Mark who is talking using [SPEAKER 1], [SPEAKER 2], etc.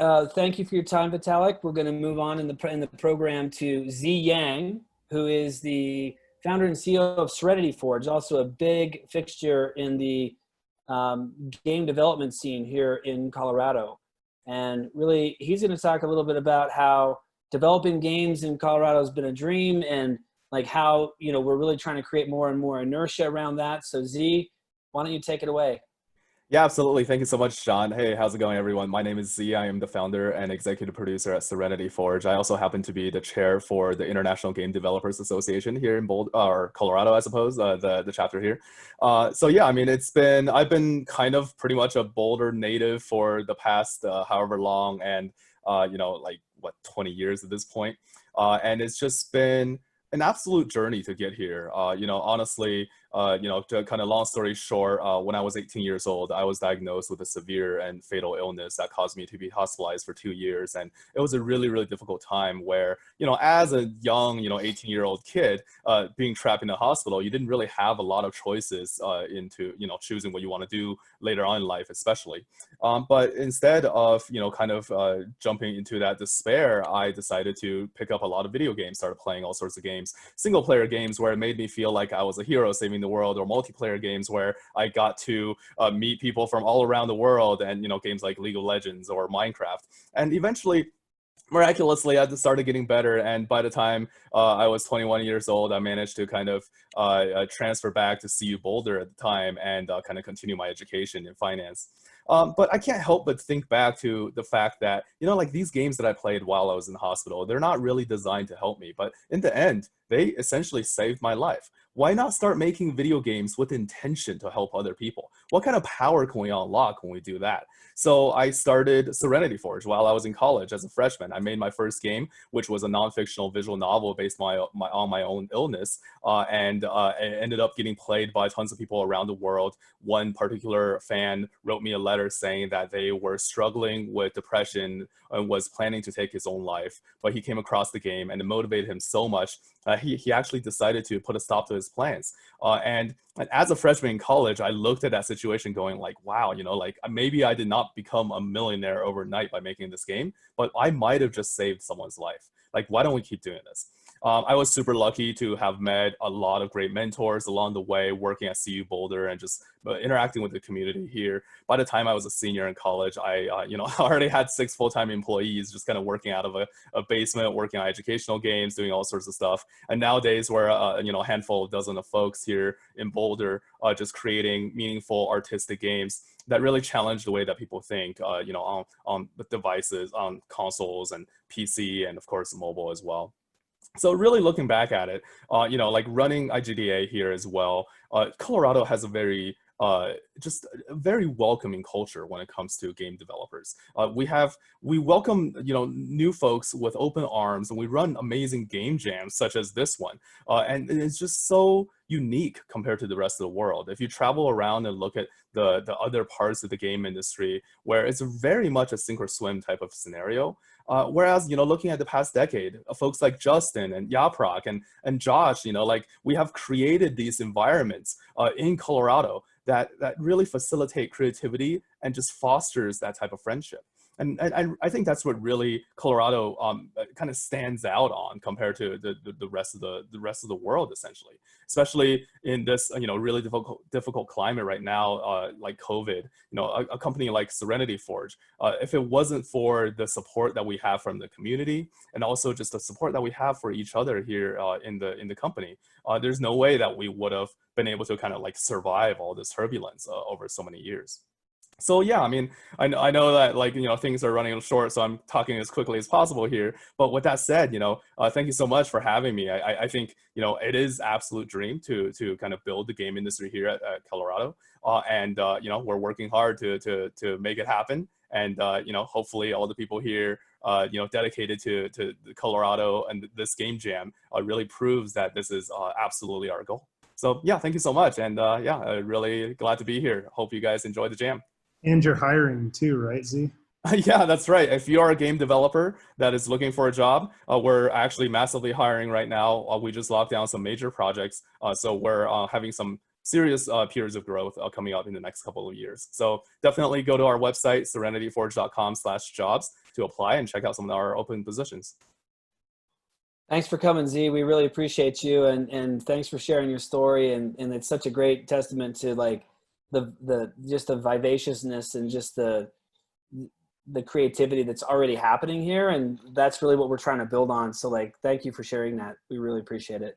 [SPEAKER 1] Thank you for your time, Vitalik. We're going to move on in the program to Z Yang, who is the founder and CEO of Serenity Forge, also a big fixture in the game development scene here in Colorado. And really, he's going to talk a little bit about how developing games in Colorado has been a dream, and like how, you know, we're really trying to create more and more inertia around that. So Z, why don't you take it away?
[SPEAKER 2] Yeah, absolutely. Thank you so much, Sean. Hey, how's it going, everyone? My name is Z. I am the founder and executive producer at Serenity Forge. I also happen to be the chair for the International Game Developers Association here in Colorado, I suppose, the chapter here. So yeah, I mean, I've been kind of pretty much a Boulder native for the past however long, and you know, like what, 20 years at this point. And it's just been an absolute journey to get here. You know, honestly, you know, to kind of long story short, when I was 18 years old, I was diagnosed with a severe and fatal illness that caused me to be hospitalized for 2 years. And it was a really, really difficult time where, you know, as a young, you know, 18-year-old kid, being trapped in a hospital, you didn't really have a lot of choices into, you know, choosing what you want to do later on in life, especially. But instead of, you know, kind of jumping into that despair, I decided to pick up a lot of video games, started playing all sorts of games, single player games where it made me feel like I was a hero saving the world, or multiplayer games where I got to meet people from all around the world, and, you know, games like League of Legends or Minecraft. And eventually, miraculously, I just started getting better, and by the time I was 21 years old, I managed to kind of transfer back to CU Boulder at the time, and kind of continue my education in finance. But I can't help but think back to the fact that, you know, like these games that I played while I was in the hospital, they're not really designed to help me, but in the end, they essentially saved my life. Why not start making video games with intention to help other people? What kind of power can we unlock when we do that? So I started Serenity Forge while I was in college as a freshman. I made my first game, which was a non-fictional visual novel based on my own illness, and it ended up getting played by tons of people around the world. One particular fan wrote me a letter saying that they were struggling with depression and was planning to take his own life, but he came across the game and it motivated him so much, he actually decided to put a stop to his plans. And as a freshman in college, I looked at that situation going like, wow, you know, like maybe I did not become a millionaire overnight by making this game, but I might have just saved someone's life. Like, why don't we keep doing this? I was super lucky to have met a lot of great mentors along the way, working at CU Boulder and just interacting with the community here. By the time I was a senior in college, I you know, I already had 6 full-time employees, just kind of working out of a basement, working on educational games, doing all sorts of stuff. And nowadays, we're you know, a handful of dozen of folks here in Boulder, just creating meaningful artistic games that really challenge the way that people think, you know, on the devices, on consoles and PC, and of course mobile as well. So really looking back at it, you know, like running IGDA here as well, Colorado has a very just a very welcoming culture when it comes to game developers. We welcome, you know, new folks with open arms, and we run amazing game jams such as this one. And it's just so unique compared to the rest of the world. If you travel around and look at the other parts of the game industry, where it's very much a sink or swim type of scenario, whereas, you know, looking at the past decade, folks like Justin and Yaprok and Josh, you know, like we have created these environments in Colorado that really facilitate creativity and just fosters that type of friendship. And I think that's what really Colorado kind of stands out on compared to the rest of the world, essentially, especially in this, you know, really difficult climate right now, like COVID. You know, a company like Serenity Forge, if it wasn't for the support that we have from the community, and also just the support that we have for each other here in the company, there's no way that we would have been able to kind of like survive all this turbulence over so many years. So yeah, I mean, I know that, like, you know, things are running short, so I'm talking as quickly as possible here. But with that said, you know, thank you so much for having me. I think, you know, it is absolute dream to kind of build the game industry here at Colorado, and you know, we're working hard to make it happen. And you know, hopefully all the people here, you know, dedicated to Colorado and this game jam really proves that this is absolutely our goal. So yeah, thank you so much, and yeah, really glad to be here. Hope you guys enjoy the jam.
[SPEAKER 3] And you're hiring too, right, Z?
[SPEAKER 2] Yeah, that's right. If you are a game developer that is looking for a job, we're actually massively hiring right now. We just locked down some major projects, so we're having some serious periods of growth coming up in the next couple of years. So definitely go to our website, serenityforge.com/jobs, to apply and check out some of our open positions.
[SPEAKER 1] Thanks for coming, Z. We really appreciate you, and thanks for sharing your story. And it's such a great testament to like just the vivaciousness and just the creativity that's already happening here. And that's really what we're trying to build on. So like, thank you for sharing that. We really appreciate it.